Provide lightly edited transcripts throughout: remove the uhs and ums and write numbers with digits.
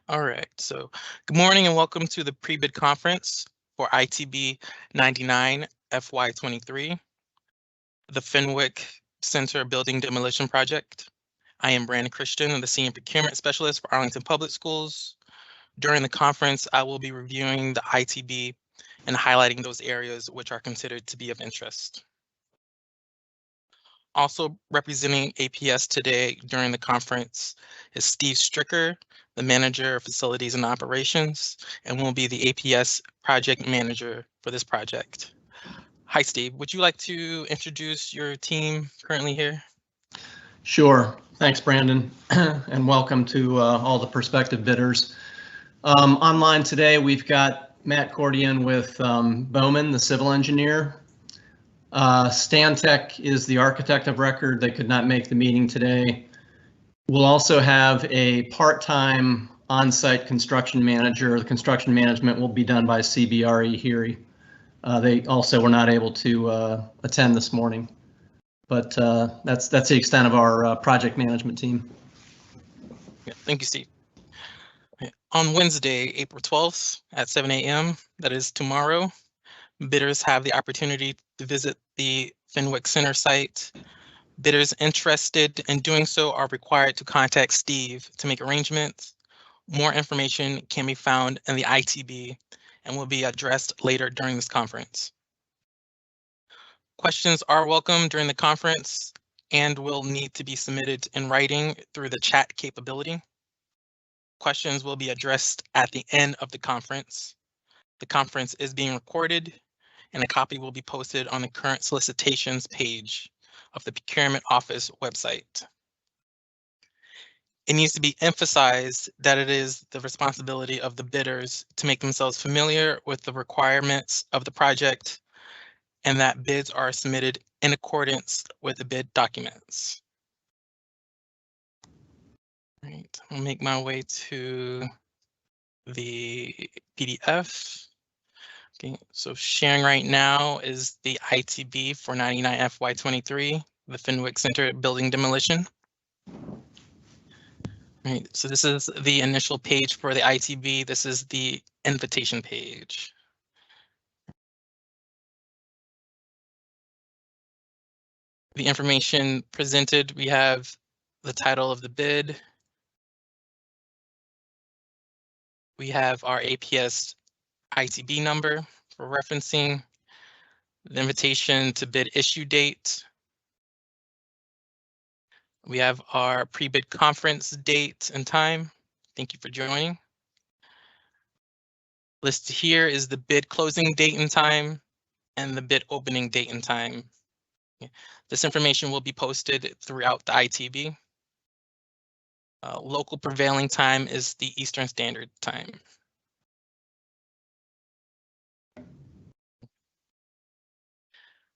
All right, so good morning and welcome to the pre-bid conference for ITB 99 FY23, the Fenwick Center Building Demolition Project. I am Brandon Christian, the Senior Procurement Specialist for Arlington Public Schools. During the conference, I will be reviewing the ITB and highlighting those areas which are considered to be of interest. Also representing APS today during the conference is Steve Stricker, the Manager of Facilities and Operations, and will be the APS Project Manager for this project. Hi, Steve. Would you like to introduce your team currently here? Sure. Thanks, Brandon, and welcome to all the prospective bidders. Online today, we've got Matt Cordian with Bowman, the civil engineer. Stantec is the architect of record. They could not make the meeting today. We'll also have a part-time on-site construction manager. The construction management will be done by CBRE here. They also were not able to attend this morning, but that's the extent of our project management team. Yeah, thank you, Steve. On Wednesday, April 12th at 7 a.m., that is tomorrow, bidders have the opportunity to visit the Fenwick Center site. Bidders interested in doing so are required to contact Steve to make arrangements. More information can be found in the ITB and will be addressed later during this conference. Questions are welcome during the conference and will need to be submitted in writing through the chat capability. Questions will be addressed at the end of the conference. The conference is being recorded and a copy will be posted on the current solicitations page of the Procurement Office website. It needs to be emphasized that it is the responsibility of the bidders to make themselves familiar with the requirements of the project and that bids are submitted in accordance with the bid documents. All right, I'll make my way to the PDF. Okay, so sharing right now is the ITB for 99 FY23, the Fenwick Center Building Demolition. Right, so this is the initial page for the ITB. This is the invitation page. The information presented, we have the title of the bid. We have our APS ITB number for referencing, the invitation to bid issue date. We have our pre-bid conference date and time. Thank you for joining. Listed here is the bid closing date and time and the bid opening date and time. This information will be posted throughout the ITB. Local prevailing time is the Eastern Standard Time.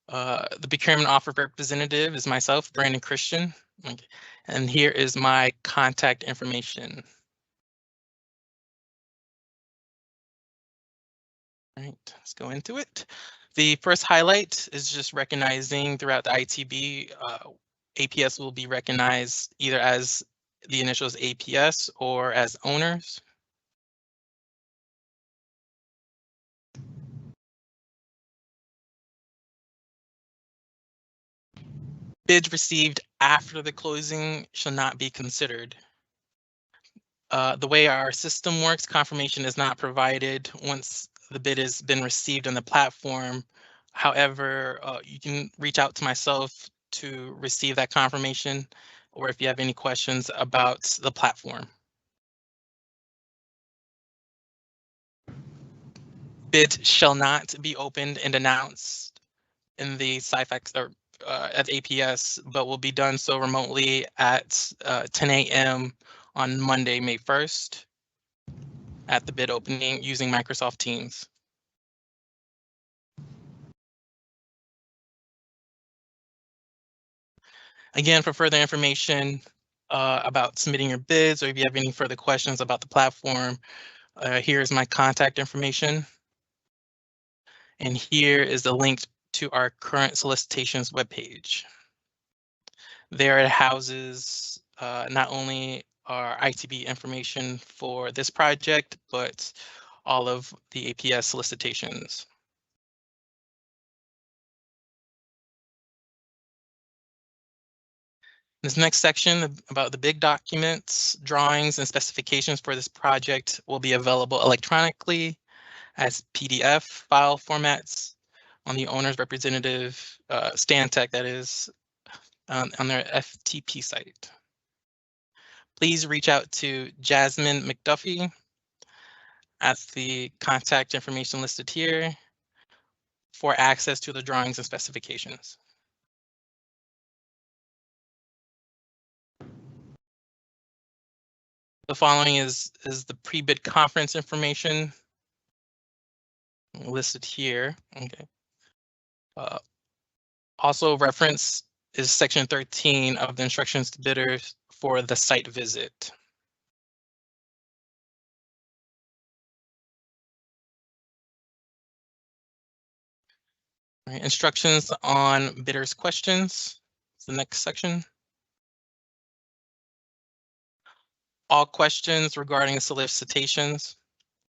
The procurement offer representative is myself, Brandon Christian, and here is my contact information. All right, let's go into it. The first highlight is just recognizing throughout the ITB, APS will be recognized either as the initials APS or as owners. Bids received after the closing shall not be considered. The way our system works, confirmation is not provided once the bid has been received on the platform. However, you can reach out to myself to receive that confirmation, or if you have any questions about the platform. Bid shall not be opened and announced in the SciFax or at APS, but will be done so remotely at 10 a.m. on Monday, May 1st at the bid opening using Microsoft Teams. Again, for further information about submitting your bids, or if you have any further questions about the platform, here's my contact information. And here is the link to our current solicitations webpage. There it houses not only our ITB information for this project, but all of the APS solicitations. This next section about the big documents, drawings, and specifications for this project will be available electronically as PDF file formats on the owner's representative, Stantec, that is, on their FTP site. Please reach out to Jasmine McDuffie at the contact information listed here for access to the drawings and specifications. The following is the pre-bid conference information listed here. Okay. Also reference is section 13 of the instructions to bidders for the site visit. Right, instructions on bidders' questions. The next section. All questions regarding solicitations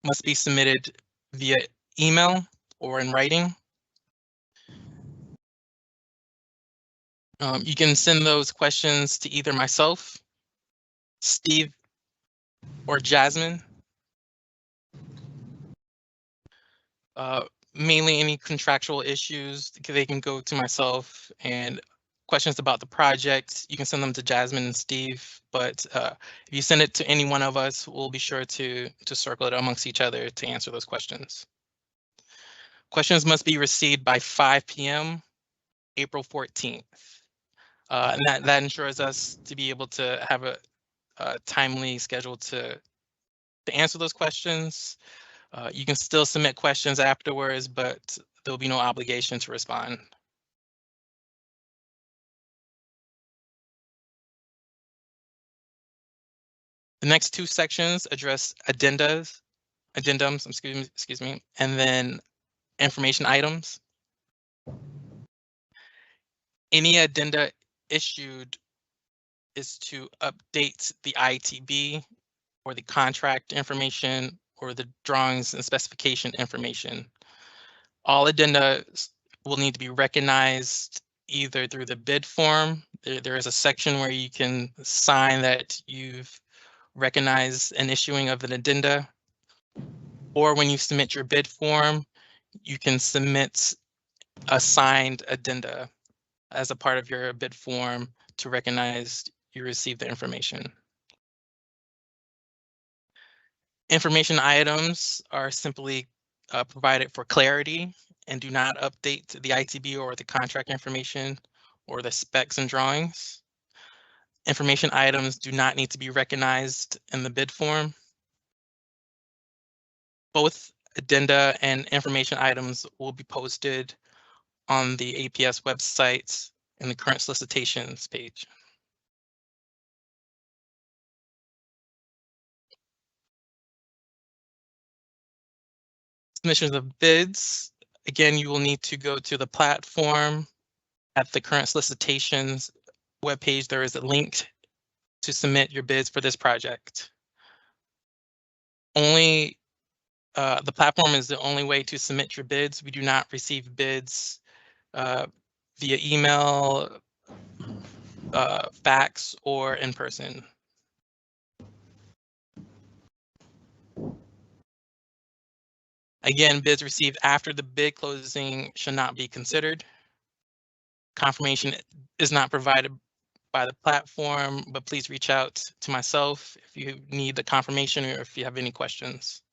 must be submitted via email or in writing. You can send those questions to either myself, Steve, or Jasmine. Mainly any contractual issues, they can go to myself, and questions about the project, you can send them to Jasmine and Steve, but if you send it to any one of us, we'll be sure to circle it amongst each other to answer those questions. Questions must be received by 5 p.m. April 14th. And that ensures us to be able to have a timely schedule to answer those questions. You can still submit questions afterwards, but there'll be no obligation to respond. The next two sections address addendums, excuse me, and then information items. Any addenda issued is to update the ITB or the contract information or the drawings and specification information. All addenda will need to be recognized either through the bid form. There is a section where you can sign that you've recognized an issuing of an addenda, or when you submit your bid form, you can submit a signed addenda as a part of your bid form to recognize you received the information. Information items are simply provided for clarity and do not update the ITB or the contract information or the specs and drawings. Information items do not need to be recognized in the bid form. Both addenda and information items will be posted on the APS website in the current solicitations page. Submissions of bids. Again, you will need to go to the platform. At the current solicitations webpage, there is a link to submit your bids for this project. Only the platform is the only way to submit your bids. We do not receive bids via email, fax, or in person. Again, bids received after the bid closing should not be considered. Confirmation is not provided by the platform, but please reach out to myself if you need the confirmation or if you have any questions.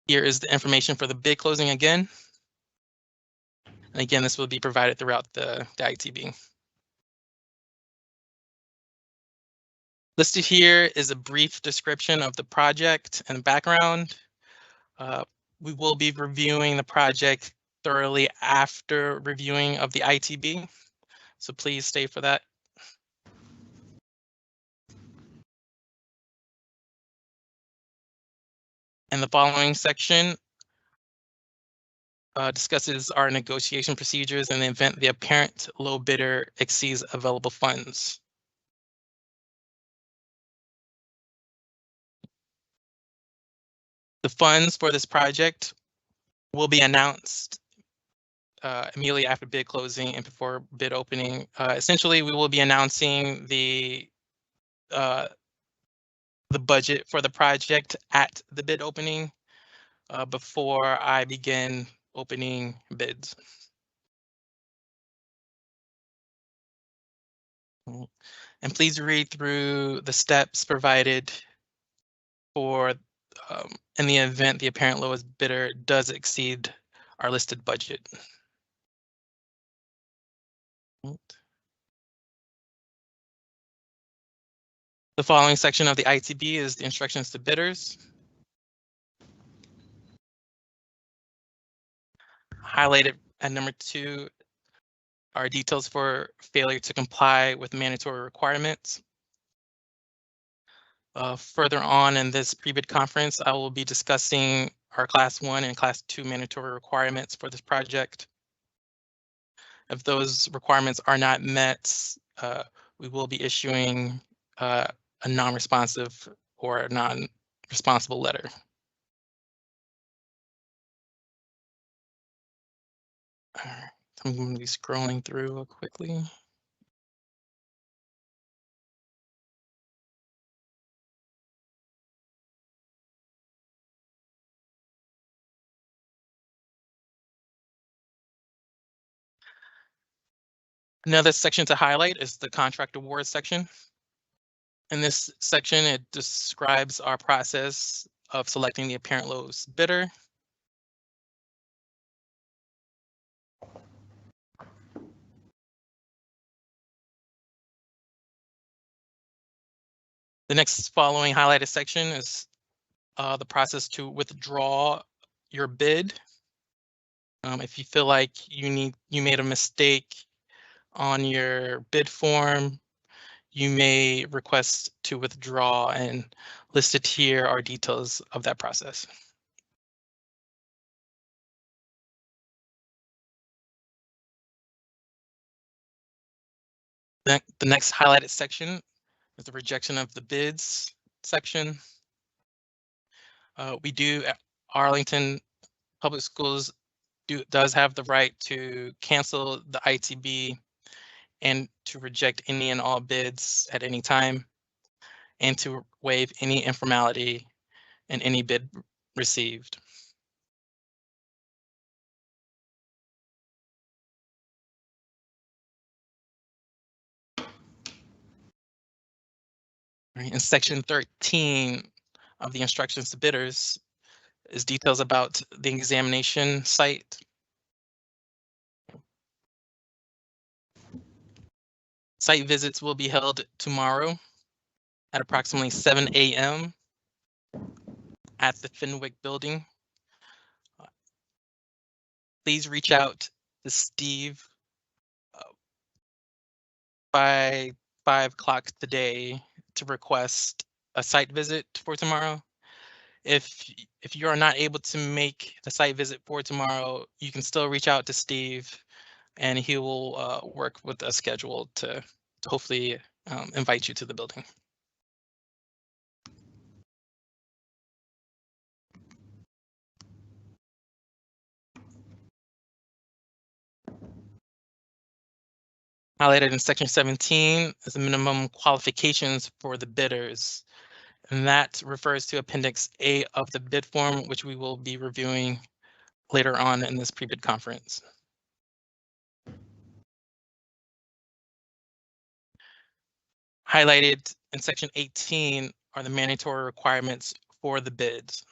Here is the information for the bid closing again. And again, this will be provided throughout the ITB. Listed here is a brief description of the project and background. We will be reviewing the project thoroughly after reviewing of the ITB, so please stay for that. In the following section, discusses our negotiation procedures in the event the apparent low bidder exceeds available funds. The funds for this project will be announced immediately after bid closing and before bid opening. Essentially, we will be announcing the budget for the project at the bid opening before I begin opening bids. And please read through the steps provided for in the event the apparent lowest bidder does exceed our listed budget. The following section of the ITB is the instructions to bidders. Highlighted at number 2 are details for failure to comply with mandatory requirements. Further on in this pre-bid conference, I will be discussing our Class 1 and Class 2 mandatory requirements for this project. If those requirements are not met, we will be issuing a non-responsive or a non-responsible letter. All right, I'm going to be scrolling through quickly. Another section to highlight is the contract award section. In this section, it describes our process of selecting the apparent lowest bidder. The next following highlighted section is the process to withdraw your bid. If you feel like you made a mistake on your bid form, you may request to withdraw, and listed here are details of that process. The next highlighted section is the rejection of the bids section. We do at Arlington Public Schools does have the right to cancel the ITB and to reject any and all bids at any time, and to waive any informality in any bid received. Right, in section 13 of the instructions to bidders is details about the examination site. Site visits will be held tomorrow at approximately 7 a.m. at the Fenwick building. Please reach out to Steve by 5 o'clock today to request a site visit for tomorrow. If you are not able to make the site visit for tomorrow, you can still reach out to Steve, and he will work with a schedule to hopefully invite you to the building. Highlighted in section 17 is the minimum qualifications for the bidders, and that refers to Appendix A of the bid form, which we will be reviewing later on in this pre-bid conference. Highlighted in section 18 are the mandatory requirements for the bids.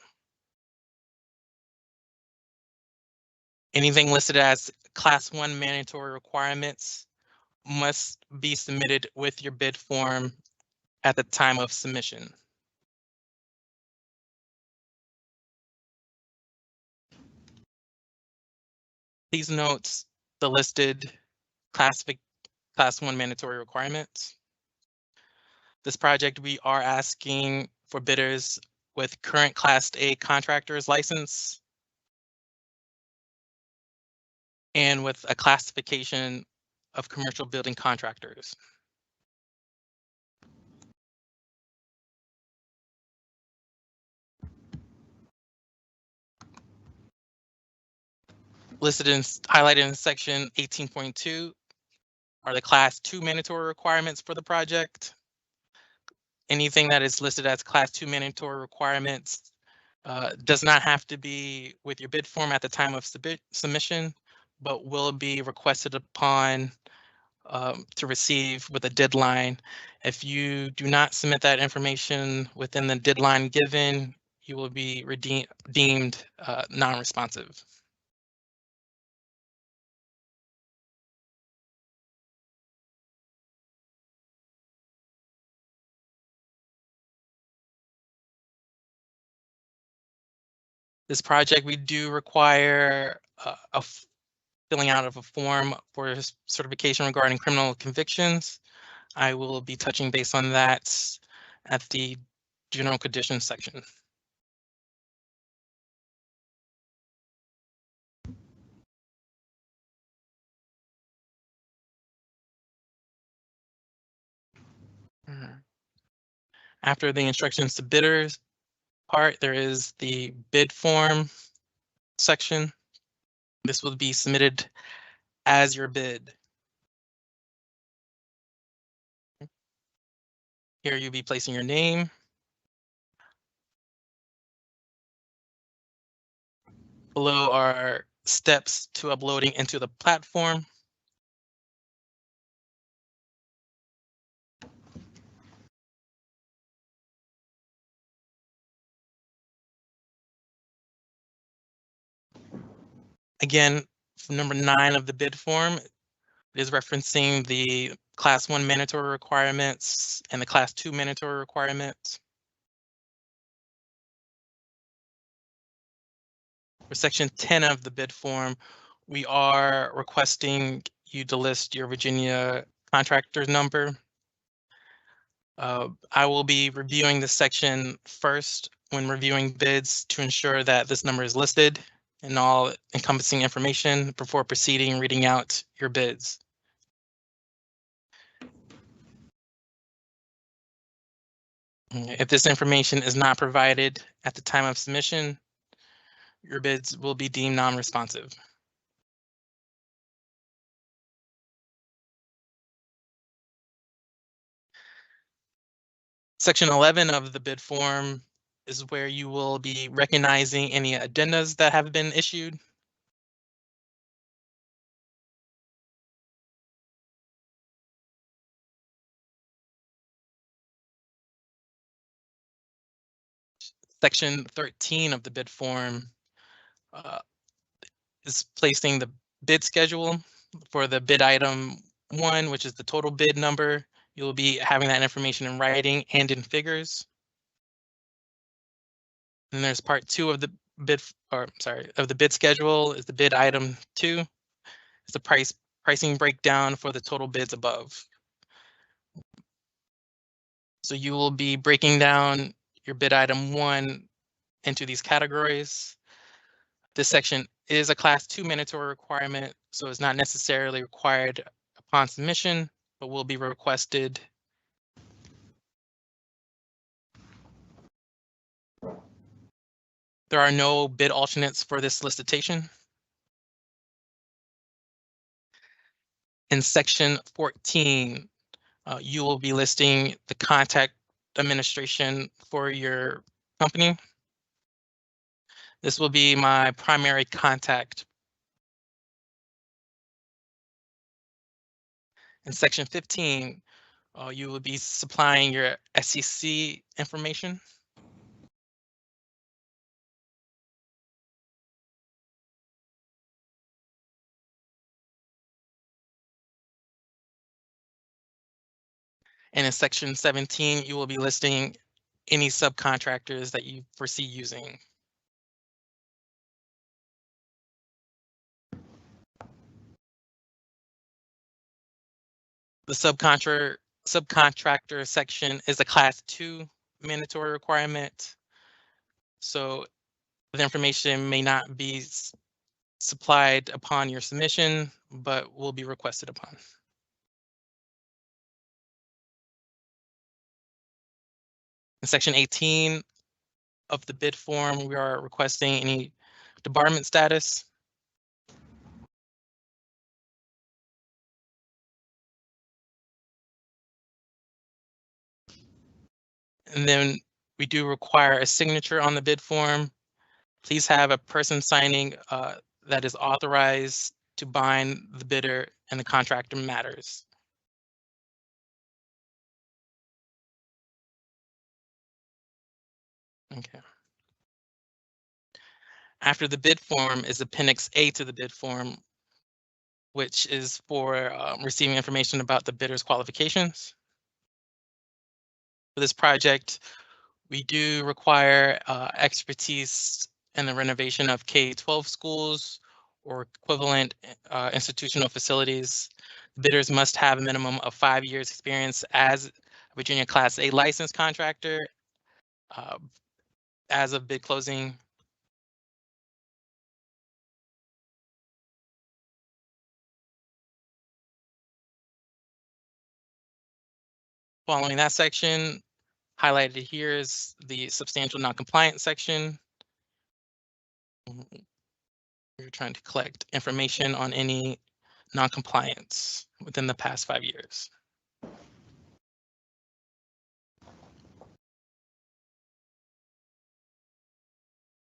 Anything listed as Class 1 mandatory requirements must be submitted with your bid form at the time of submission. Please note the listed Class 1 mandatory requirements. This project, we are asking for bidders with current Class A contractor's license, and with a classification of commercial building contractors. Listed in highlighted in section 18.2 are the class 2 mandatory requirements for the project. Anything that is listed as class 2 mandatory requirements does not have to be with your bid form at the time of submission, but will be requested upon to receive with a deadline. If you do not submit that information within the deadline given, you will be deemed non-responsive. This project, we do require filling out of a form for certification regarding criminal convictions. I will be touching base on that at the general conditions section. After the instructions to bidders part, there is the bid form section. This will be submitted as your bid. Here you'll be placing your name. Below are steps to uploading into the platform. Again, number 9 of the bid form is referencing the class 1 mandatory requirements and the class 2 mandatory requirements. For section 10 of the bid form, we are requesting you to list your Virginia contractor's number. I will be reviewing this section first when reviewing bids to ensure that this number is listed and all encompassing information before proceeding reading out your bids. If this information is not provided at the time of submission, your bids will be deemed non-responsive. Section 11 of the bid form is where you will be recognizing any addendas that have been issued. Section 13 of the bid form is placing the bid schedule for the bid item 1, which is the total bid number. You'll be having that information in writing and in figures. And there's part 2 of the bid, or sorry, of the bid schedule is the bid item 2. It's the pricing breakdown for the total bids above. So you will be breaking down your bid item 1 into these categories. This section is a class 2 mandatory requirement, so it's not necessarily required upon submission, but will be requested. There are no bid alternates for this solicitation. In section 14, you will be listing the contact administration for your company. This will be my primary contact. In section 15, you will be supplying your SEC information. And in section 17, you will be listing any subcontractors that you foresee using. The subcontractor section is a class 2 mandatory requirement. So the information may not be supplied upon your submission, but will be requested upon. In section 18 of the bid form, we are requesting any debarment status. And then we do require a signature on the bid form. Please have a person signing that is authorized to bind the bidder and the contractor matters. Okay. After the bid form is Appendix A to the bid form, which is for receiving information about the bidder's qualifications. For this project, we do require expertise in the renovation of K-12 schools or equivalent institutional facilities. Bidders must have a minimum of 5 years experience as a Virginia Class A licensed contractor as of bid closing. Following that section, highlighted here is the substantial non-compliance section. We're trying to collect information on any non-compliance within the past 5 years.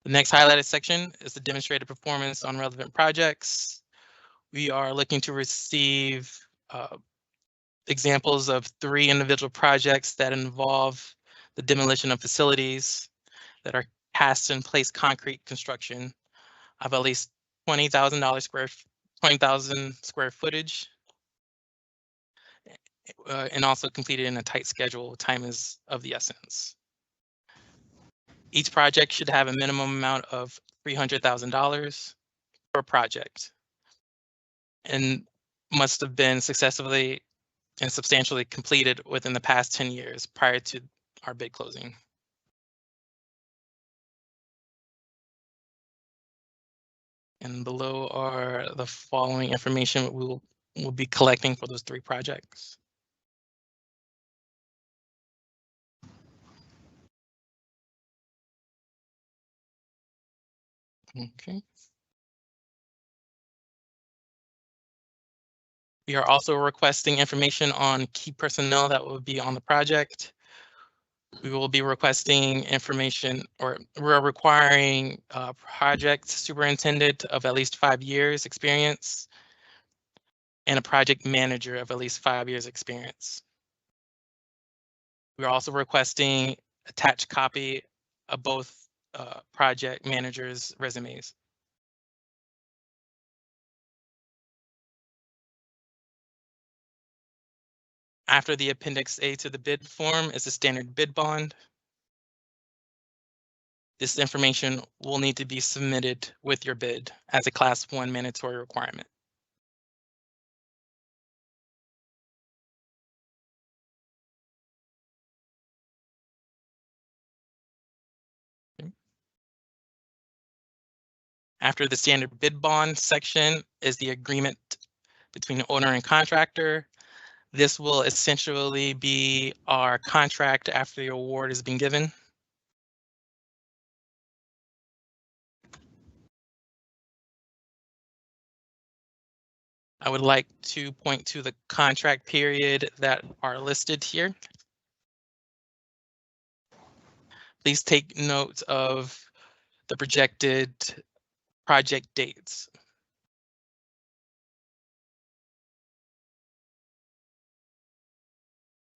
The next highlighted section is the demonstrated performance on relevant projects. We are looking to receive examples of 3 individual projects that involve the demolition of facilities that are cast in place concrete construction of at least $20,000 square footage, and also completed in a tight schedule. Time is of the essence. Each project should have a minimum amount of $300,000 per project and must have been successfully and substantially completed within the past 10 years prior to our bid closing. And below are the following information we'll be collecting for those 3 projects. Okay. We are also requesting information on key personnel that will be on the project. We will be requesting information, or we're requiring a project superintendent of at least 5 years experience and a project manager of at least 5 years experience. We're also requesting attached copy of both project managers' resumes. After the Appendix A to the bid form is the standard bid bond. This information will need to be submitted with your bid as a Class 1 mandatory requirement. Okay. After the standard bid bond section is the agreement between the owner and contractor. This will essentially be our contract after the award has been given. I would like to point to the contract period that are listed here. Please take note of the projected project dates.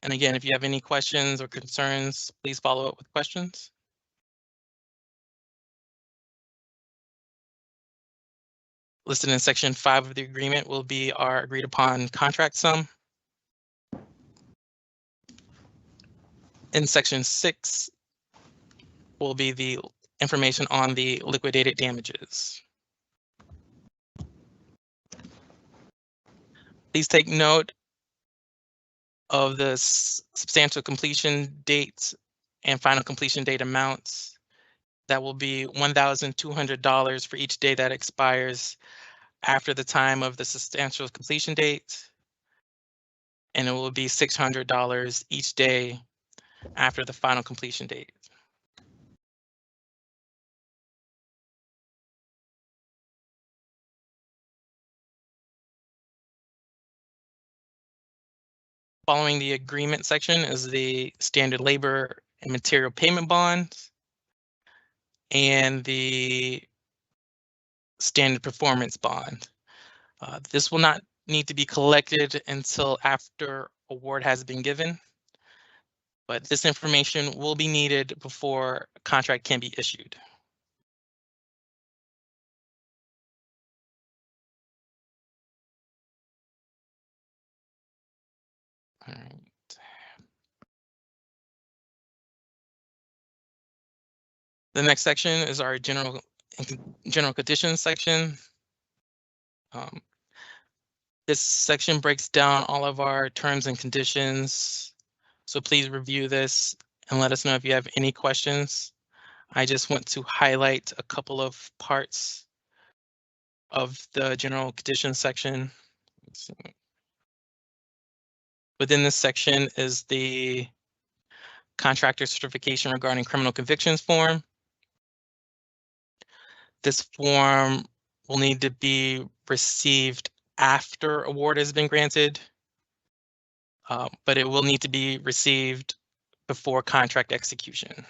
And again, if you have any questions or concerns, please follow up with questions. Listed in section 5 of the agreement will be our agreed upon contract sum. In section 6 will be the information on the liquidated damages. Please take note of the substantial completion dates and final completion date amounts That will be $1,200 for each day that expires after the time of the substantial completion date. And it will be $600 each day after the final completion date. Following the agreement section is the standard labor and material payment bonds and the standard performance bond. This will not need to be collected until after award has been given, but this information will be needed before a contract can be issued. All right. The next section is our general conditions section. This section breaks down all of our terms and conditions. So please review this and let us know if you have any questions. I just want to highlight a couple of parts of the general conditions section. Within this section is the contractor certification regarding criminal convictions form. This form will need to be received after award has been granted, but it will need to be received before contract execution.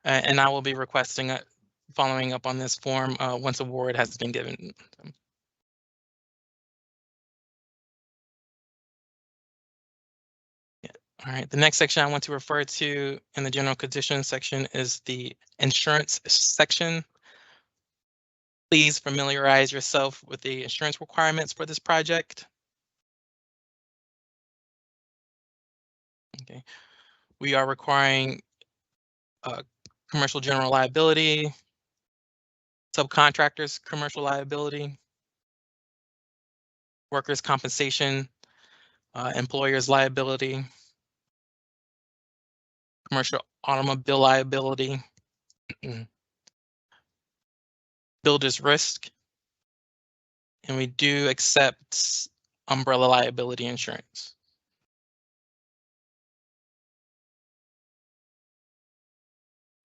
And I will be requesting following up on this form once award has been given. All right, the next section I want to refer to in the general conditions section is the insurance section. Please familiarize yourself with the insurance requirements for this project. Okay, we are requiring commercial general liability, subcontractors commercial liability, workers' compensation, employers' liability, commercial automobile liability, builder's risk, and we do accept umbrella liability insurance.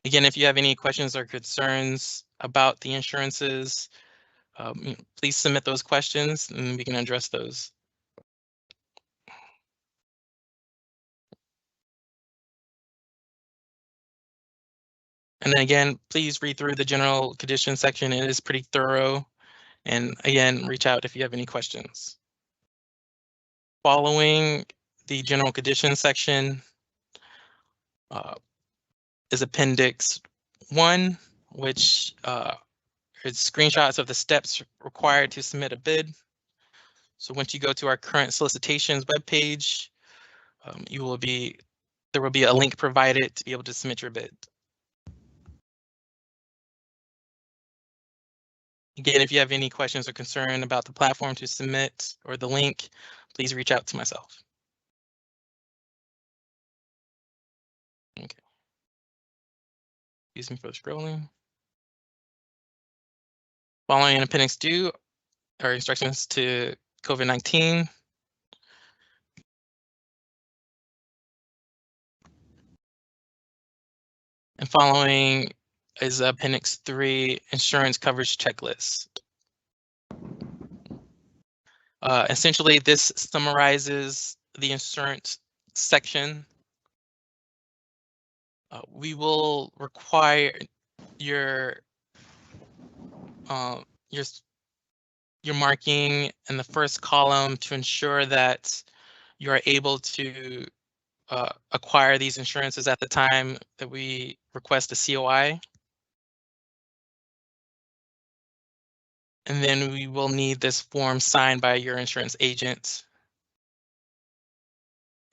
Again, if you have any questions or concerns about the insurances, please submit those questions and we can address those. And then again, please read through the general conditions section. It is pretty thorough. And again, reach out if you have any questions. Following the general conditions section is Appendix 1, which is screenshots of the steps required to submit a bid. So once you go to our current solicitations webpage, there will be a link provided to be able to submit your bid. Again, if you have any questions or concern about the platform to submit or the link, please reach out to myself. Okay. Excuse me for the scrolling. Following Appendix 2 are instructions to COVID-19. And following is Appendix 3, insurance coverage checklist. Essentially, this summarizes the insurance section. We will require your marking in the first column to ensure that you are able to acquire these insurances at the time that we request a COI. And then we will need this form signed by your insurance agent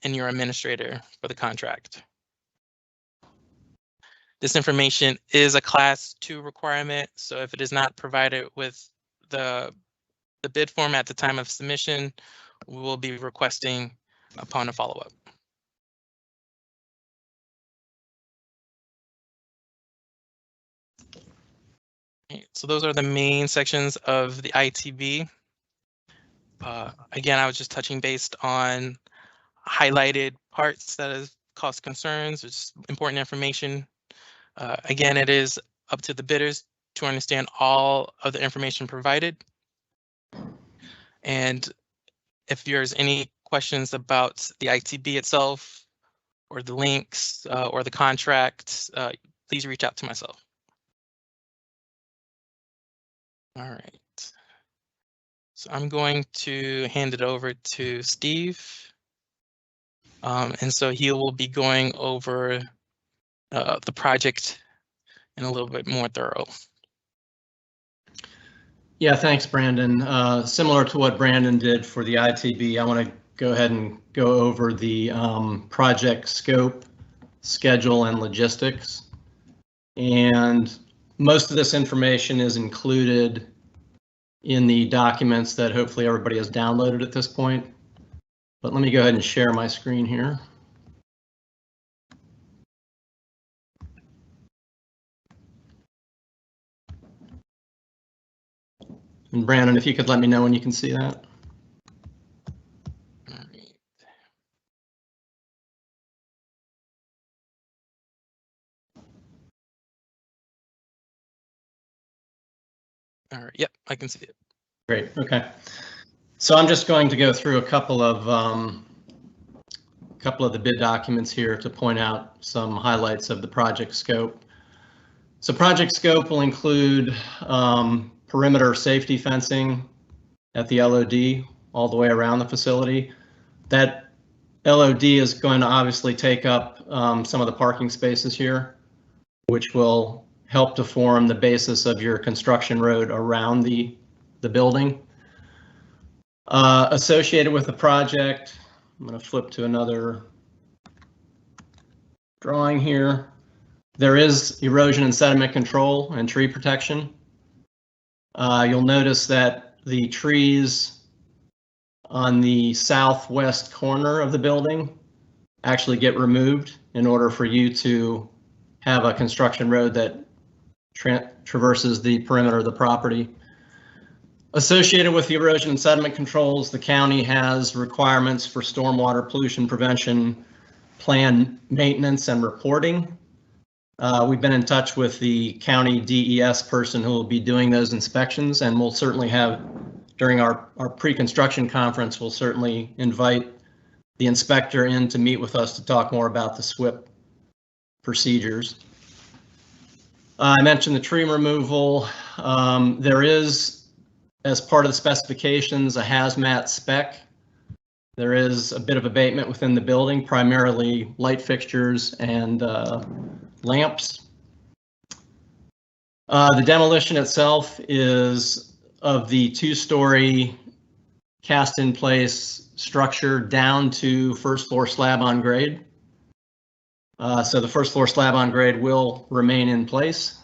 and your administrator for the contract. This information is a Class 2 requirement, so if it is not provided with the bid form at the time of submission, we will be requesting upon a follow-up. So those are the main sections of the ITB. Again, I was just touching based on highlighted parts that has caused concerns, which is important information. Again, it is up to the bidders to understand all of the information provided. And if there's any questions about the ITB itself, or the links, or the contract, please reach out to myself. All right. So I'm going to hand it over to Steve. And so he will be going over the project in a little bit more thorough. Yeah, thanks, Brandon. Similar to what Brandon did for the ITB, I want to go ahead and go over the project scope, schedule, and logistics. And most of this information is included in the documents that hopefully everybody has downloaded at this point. But let me go ahead and share my screen here. And Brandon, if you could let me know when you can see that. All right, yep, I can see it. Great, okay. So I'm just going to go through a couple of the bid documents here to point out some highlights of the project scope. So project scope will include perimeter safety fencing at the LOD all the way around the facility. That LOD is going to obviously take up some of the parking spaces here, which will help to form the basis of your construction road around the building. Associated with the project, I'm going to flip to another drawing here. There is erosion and sediment control and tree protection. You'll notice that the trees on the southwest corner of the building actually get removed in order for you to have a construction road that traverses the perimeter of the property. Associated with the erosion and sediment controls, the county has requirements for stormwater pollution prevention plan maintenance and reporting. We've been in touch with the county DES person who will be doing those inspections, and we'll certainly have, during our pre-construction conference, we'll certainly invite the inspector in to meet with us to talk more about the SWIP procedures. I mentioned the tree removal. There is, as part of the specifications, a hazmat spec. There is a bit of abatement within the building, primarily light fixtures and lamps. The demolition itself is of the 2-story cast in place structure down to first floor slab on grade. So the first floor slab on grade will remain in place.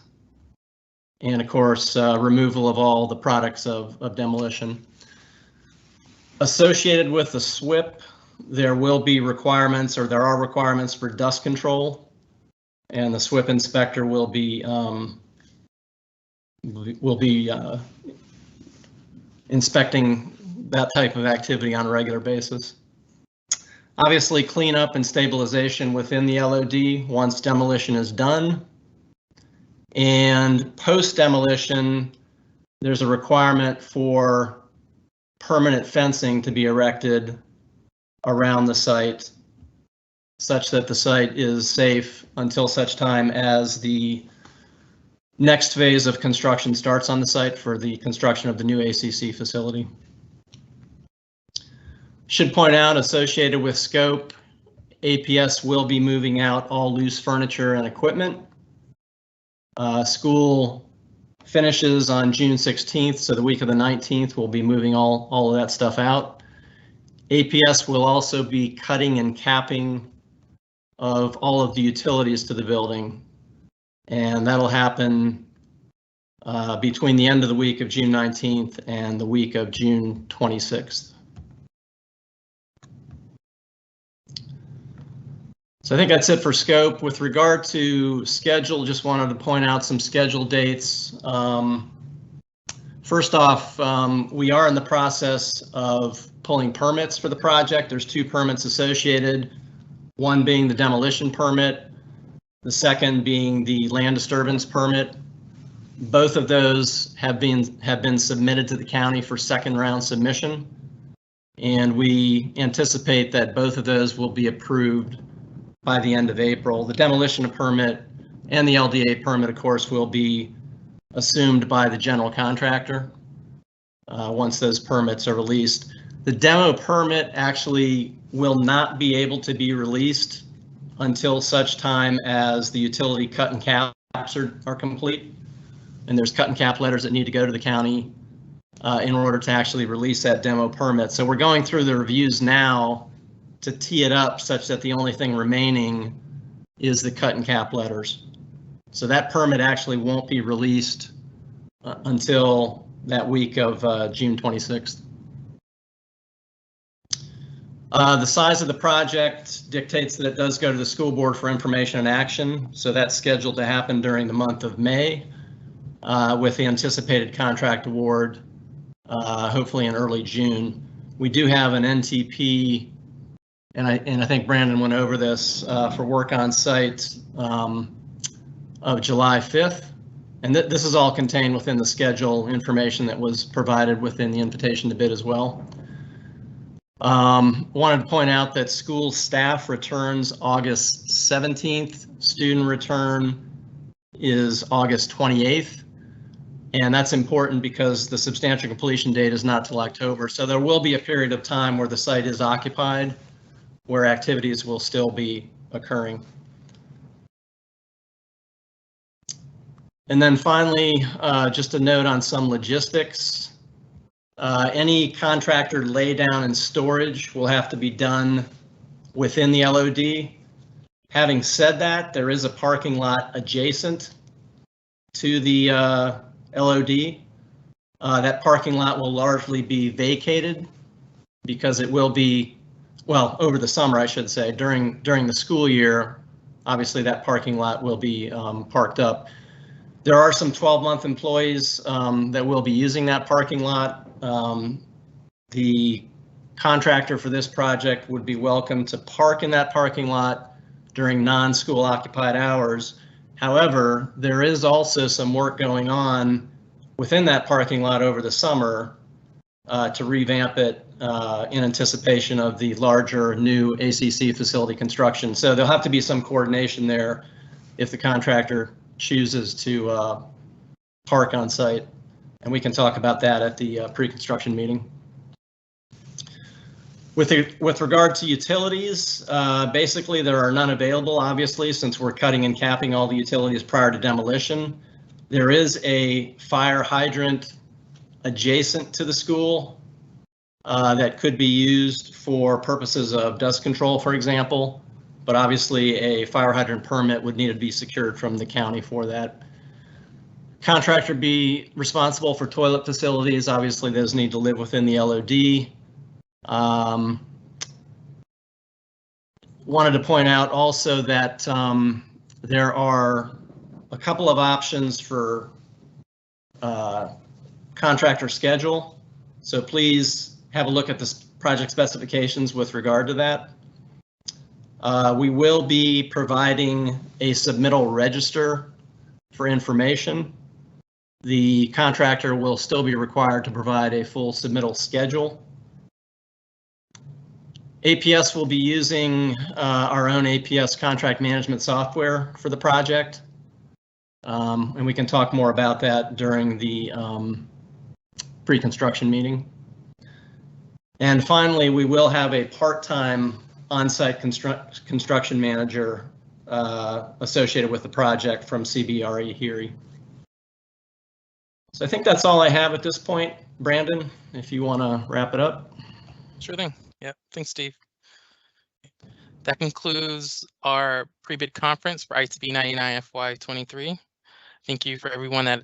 And of course, removal of all the products of demolition. Associated with the SWIP, there will be requirements, or there are requirements for dust control, and the SWIP inspector will be inspecting that type of activity on a regular basis. Obviously, cleanup and stabilization within the LOD once demolition is done. And post demolition, there's a requirement for permanent fencing to be erected around the site such that the site is safe until such time as the next phase of construction starts on the site for the construction of the new ACC facility. Should point out, associated with scope, APS will be moving out all loose furniture and equipment. School finishes on June 16th, so the week of the 19th, we'll be moving all of that stuff out. APS will also be cutting and capping of all of the utilities to the building, and that'll happen between the end of the week of June 19th and the week of June 26th. So I think that's it for scope. With regard to schedule, just wanted to point out some schedule dates. First off, we are in the process of pulling permits for the project. There's 2 permits associated, one being the demolition permit, the second being the land disturbance permit. Both of those have been submitted to the county for second round submission, and we anticipate that both of those will be approved by the end of April. The demolition permit and the LDA permit, of course, will be assumed by the general contractor once those permits are released. The demo permit actually will not be able to be released until such time as the utility cut and caps are complete. And there's cut and cap letters that need to go to the county in order to actually release that demo permit. So we're going through the reviews now to tee it up such that the only thing remaining is the cut and cap letters. So that permit actually won't be released until that week of June 26th. The size of the project dictates that it does go to the school board for information and action. So that's scheduled to happen during the month of May with the anticipated contract award, hopefully in early June. We do have an NTP, and I think Brandon went over this for work on site of July 5th. And this is all contained within the schedule information that was provided within the invitation to bid as well. Wanted to point out that school staff returns August 17th. Student return is August 28th. And that's important because the substantial completion date is not till October. So there will be a period of time where the site is occupied, where activities will still be occurring. And then finally, just a note on some logistics. Any contractor laydown and storage will have to be done within the LOD. Having said that, there is a parking lot adjacent to the LOD. That parking lot will largely be vacated because it will be, well, over the summer, I should say, during the school year, obviously that parking lot will be parked up. There are some 12-month employees that will be using that parking lot. The contractor for this project would be welcome to park in that parking lot during non-school occupied hours. However, there is also some work going on within that parking lot over the summer to revamp it in anticipation of the larger new ACC facility construction. So there'll have to be some coordination there if the contractor chooses to park on site, and we can talk about that at the pre-construction meeting. With regard to utilities, basically there are none available, obviously, since we're cutting and capping all the utilities prior to demolition. There is a fire hydrant adjacent to the school that could be used for purposes of dust control, for example. But obviously a fire hydrant permit would need to be secured from the county for that. Contractor be responsible for toilet facilities. Obviously those need to live within the LOD. Wanted to point out also that there are a couple of options for contractor schedule. So please have a look at the project specifications with regard to that. We will be providing a submittal register for information. The contractor will still be required to provide a full submittal schedule. APS will be using our own APS contract management software for the project. And we can talk more about that during the pre-construction meeting. And finally, we will have a part-time on-site construction manager associated with the project from CBRE Heery. So I think that's all I have at this point. Brandon, if you want to wrap it up. Sure thing. Yeah, thanks, Steve. That concludes our pre-bid conference for ITB 99 FY23. Thank you for everyone that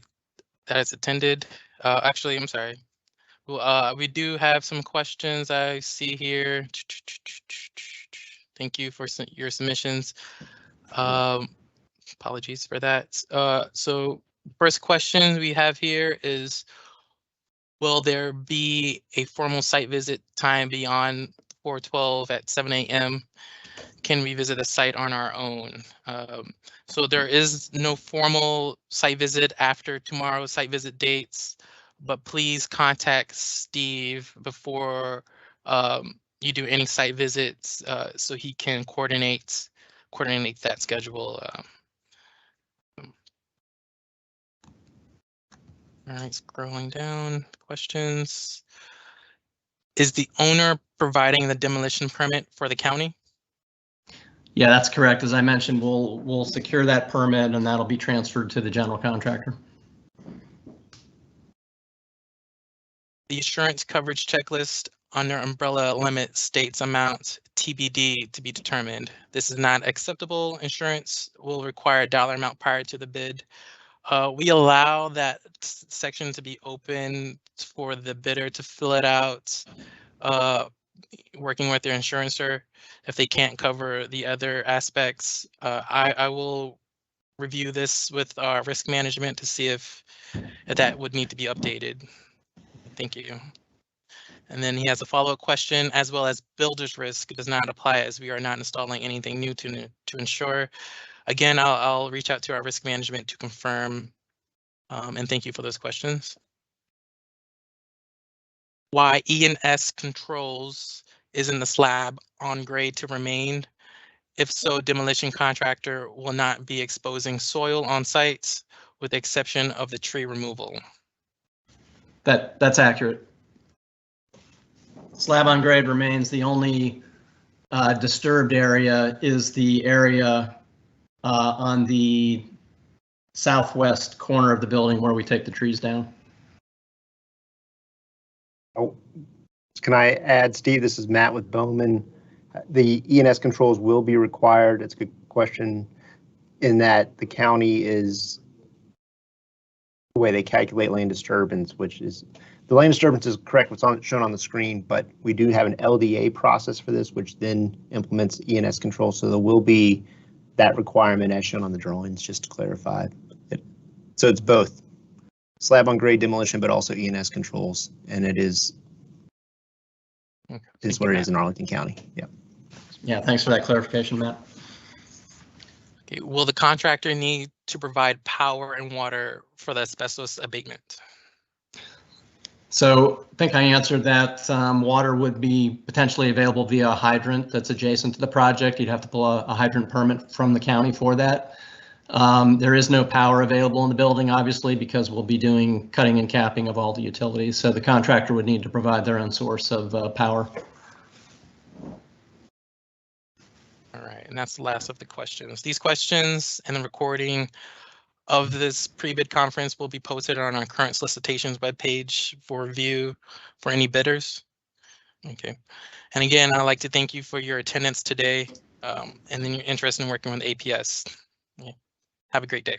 has attended. Actually, I'm sorry. Well, we do have some questions I see here. Thank you for your submissions. Apologies for that. So first question we have here is, will there be a formal site visit time beyond 4/12 at 7 a.m.? Can we visit the site on our own? So there is no formal site visit after tomorrow's site visit dates, but please contact Steve before you do any site visits so he can coordinate that schedule. All right, scrolling down, questions. Is the owner providing the demolition permit for the county? Yeah, that's correct. As I mentioned, we'll secure that permit and that'll be transferred to the general contractor. The insurance coverage checklist under umbrella limit states amount TBD to be determined. This is not acceptable. Insurance will require a dollar amount prior to the bid. We allow that section to be open for the bidder to fill it out, working with their insurancer. If they can't cover the other aspects, I will review this with our risk management to see if that would need to be updated. Thank you. And then he has a follow-up question, as well as builder's risk does not apply as we are not installing anything new to ensure. Again, I'll reach out to our risk management to confirm, and thank you for those questions. Why E&S controls isn't the slab on grade to remain? If so, demolition contractor will not be exposing soil on sites with the exception of the tree removal. That's accurate. Slab on grade remains. The only disturbed area is the area on the southwest corner of the building where we take the trees down. Oh, can I add, Steve? This is Matt with Bowman. The E&S controls will be required. It's a good question in that the county is the way they calculate land disturbance, which is the land disturbance is correct what's shown on the screen, but we do have an LDA process for this, which then implements E&S control. So there will be that requirement as shown on the drawings, just to clarify. So it's both slab on grade demolition, but also E&S controls, and it is what it is in Arlington County. Yeah. Yeah, thanks for that clarification, Matt. Okay, will the contractor need to provide power and water for the asbestos abatement? So I think I answered that. Water would be potentially available via a hydrant that's adjacent to the project. You'd have to pull a hydrant permit from the county for that. There is no power available in the building, obviously, because we'll be doing cutting and capping of all the utilities. So the contractor would need to provide their own source of power. All right, and that's the last of the questions. These questions and the recording of this pre-bid conference will be posted on our current solicitations webpage for review for any bidders. Okay, and again, I'd like to thank you for your attendance today and then your interest in working with APS. Yeah. Have a great day.